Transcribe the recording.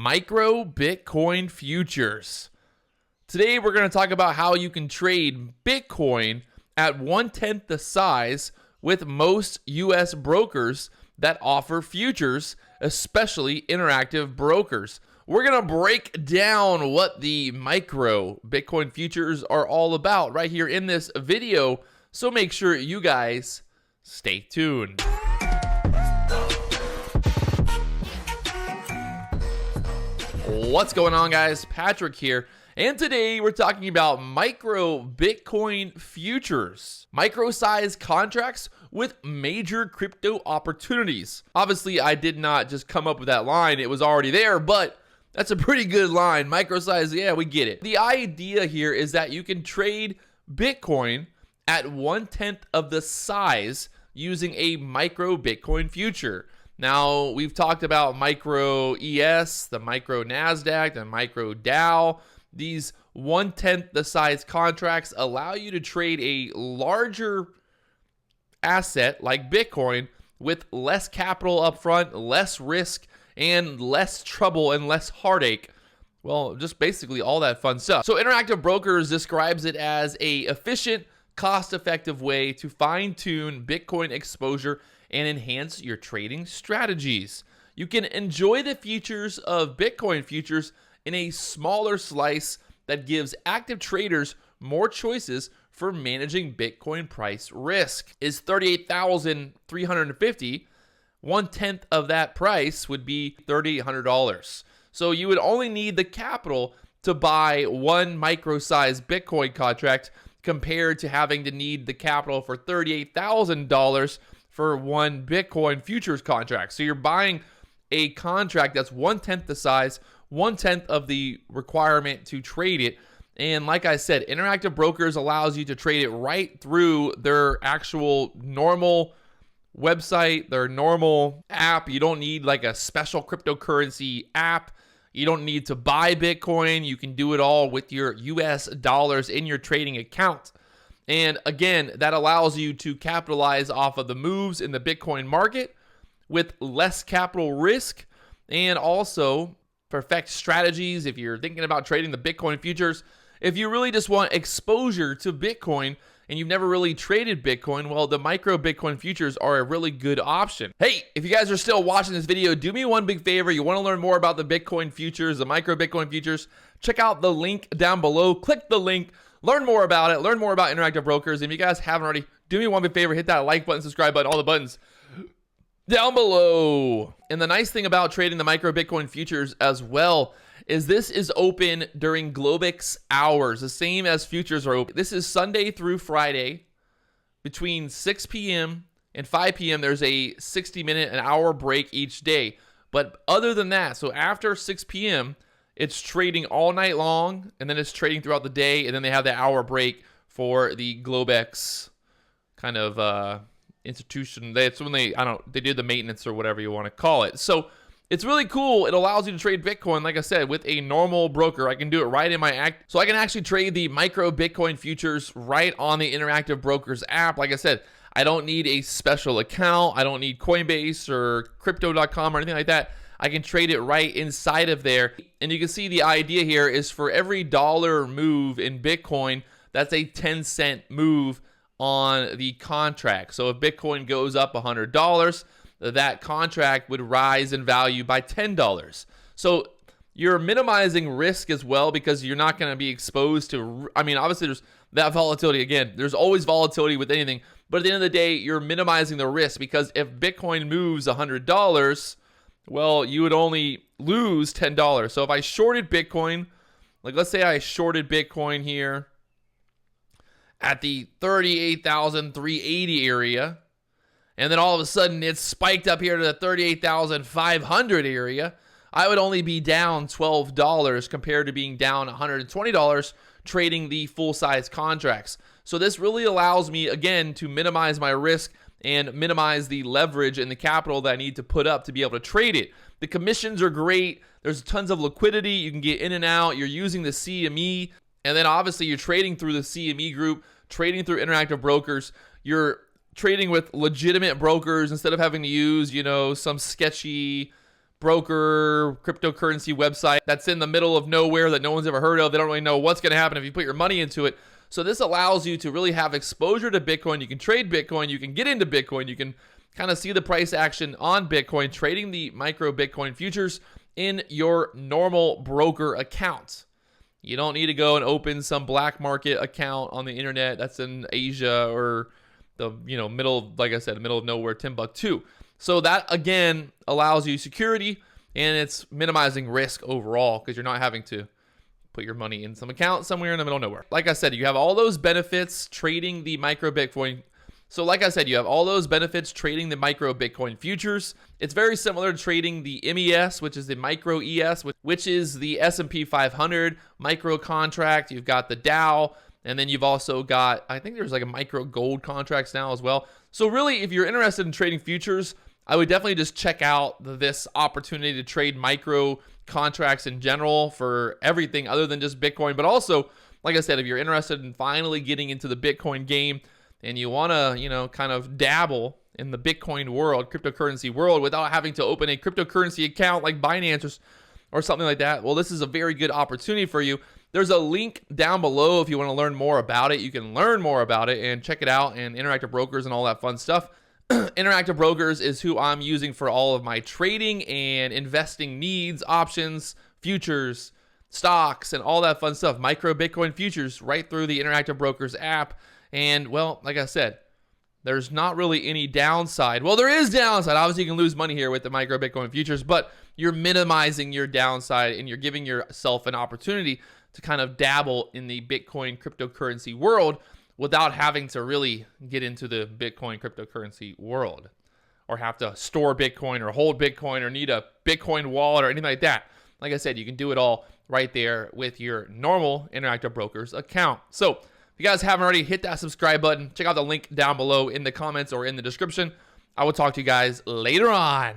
micro Bitcoin futures. Today, we're going to talk about how you can trade Bitcoin at 1/10 the size with most US brokers that offer futures, especially interactive brokers. We're going to break down what the micro Bitcoin futures are all about right here in this video. So make sure you guys stay tuned. What's going on, guys? Patrick here. And today we're talking about micro Bitcoin futures, micro-sized contracts with major crypto opportunities. Obviously, I did not just come up with that line. It was already there, but that's a pretty good line. Micro-sized, yeah, we get it. The idea here is that you can trade Bitcoin at 1/10 of the size using a micro Bitcoin future. Now, we've talked about micro ES, the micro NASDAQ, the micro Dow. These 1/10 the size contracts allow you to trade a larger asset like Bitcoin with less capital upfront, less risk, and less trouble and less heartache. Well, just basically all that fun stuff. So Interactive Brokers describes it as a efficient, cost-effective way to fine-tune Bitcoin exposure and enhance your trading strategies. You can enjoy the features of Bitcoin futures in a smaller slice that gives active traders more choices for managing Bitcoin price risk. Is $38,350, 1/10 of that price would be $3,800. So you would only need the capital to buy one micro-sized Bitcoin contract compared to having to need the capital for $38,000 for one Bitcoin futures contract. So you're buying a contract that's 1/10 the size, 1/10 of the requirement to trade it. And like I said, Interactive Brokers allows you to trade it right through their actual normal website, their normal app. You don't need like a special cryptocurrency app. You don't need to buy Bitcoin. You can do it all with your US dollars in your trading account. And again, that allows you to capitalize off of the moves in the Bitcoin market with less capital risk, and also perfect strategies if you're thinking about trading the Bitcoin futures. If you really just want exposure to Bitcoin and you've never really traded Bitcoin, well, the micro Bitcoin futures are a really good option. Hey, if you guys are still watching this video, do me one big favor. You want to learn more about the Bitcoin futures, the micro Bitcoin futures, check out the link down below. Click the link, learn more about it, learn more about Interactive Brokers. And if you guys haven't already, do me one big favor, hit that like button, subscribe button, all the buttons down below. And the nice thing about trading the micro Bitcoin futures as well is this is open during Globex hours, the same as futures are open. This is Sunday through Friday between 6 p.m. and 5 p.m. There's a 60-minute, an hour break each day. But other than that, so after 6 p.m., it's trading all night long, and then it's trading throughout the day, and then they have the hour break for the Globex kind of institution. That's when they do the maintenance or whatever you want to call it. So it's really cool. It allows you to trade Bitcoin, like I said, with a normal broker. I can do it right in my act. So I can actually trade the micro Bitcoin futures right on the Interactive Brokers app. Like I said, I don't need a special account. I don't need Coinbase or crypto.com or anything like that. I can trade it right inside of there. And you can see the idea here is for every dollar move in Bitcoin, that's a 10-cent move on the contract. So if Bitcoin goes up $100, that contract would rise in value by $10. So you're minimizing risk as well because you're not going to be exposed to, obviously there's that volatility. Again, there's always volatility with anything, but at the end of the day, you're minimizing the risk because if Bitcoin moves $100, well, you would only lose $10. So if I shorted Bitcoin, like let's say I shorted Bitcoin here at the 38,380 area, and then all of a sudden it spiked up here to the 38,500 area, I would only be down $12 compared to being down $120 trading the full-size contracts. So this really allows me, again, to minimize my risk and minimize the leverage and the capital that I need to put up to be able to trade it. The commissions are great. There's tons of liquidity. You can get in and out. You're using the CME. And then obviously you're trading through the CME group, trading through Interactive Brokers. You're trading with legitimate brokers instead of having to use, some sketchy broker cryptocurrency website that's in the middle of nowhere that no one's ever heard of. They don't really know what's going to happen if you put your money into it. So this allows you to really have exposure to Bitcoin. You can trade Bitcoin. You can get into Bitcoin. You can kind of see the price action on Bitcoin, trading the micro Bitcoin futures in your normal broker account. You don't need to go and open some black market account on the internet that's in Asia or the middle, like I said, middle of nowhere, Timbuktu. So that again allows you security, and it's minimizing risk overall because you're not having to put your money in some account somewhere in the middle of nowhere. Like I said, you have all those benefits trading the micro Bitcoin. So like I said, you have all those benefits trading the micro Bitcoin futures. It's very similar to trading the MES, which is the micro ES, which is the S&P 500 micro contract. You've got the Dow, and then you've also got, I think there's like a micro gold contracts now as well. So really, if you're interested in trading futures, I would definitely just check out this opportunity to trade micro contracts in general for everything other than just Bitcoin. But also, like I said, if you're interested in finally getting into the Bitcoin game and you want to, kind of dabble in the Bitcoin world, cryptocurrency world, without having to open a cryptocurrency account like Binance or something like that, well, this is a very good opportunity for you. There's a link down below if you want to learn more about it. You can learn more about it and check it out, and Interactive Brokers and all that fun stuff. Interactive Brokers is who I'm using for all of my trading and investing needs, options, futures, stocks, and all that fun stuff. Micro Bitcoin futures right through the Interactive Brokers app. And, well, like I said, there's not really any downside. Well, there is downside. Obviously, you can lose money here with the micro Bitcoin futures, but you're minimizing your downside and you're giving yourself an opportunity to kind of dabble in the Bitcoin cryptocurrency world without having to really get into the Bitcoin cryptocurrency world or have to store Bitcoin or hold Bitcoin or need a Bitcoin wallet or anything like that. Like I said, you can do it all right there with your normal Interactive Brokers account. So if you guys haven't already, hit that subscribe button. Check out the link down below in the comments or in the description. I will talk to you guys later on.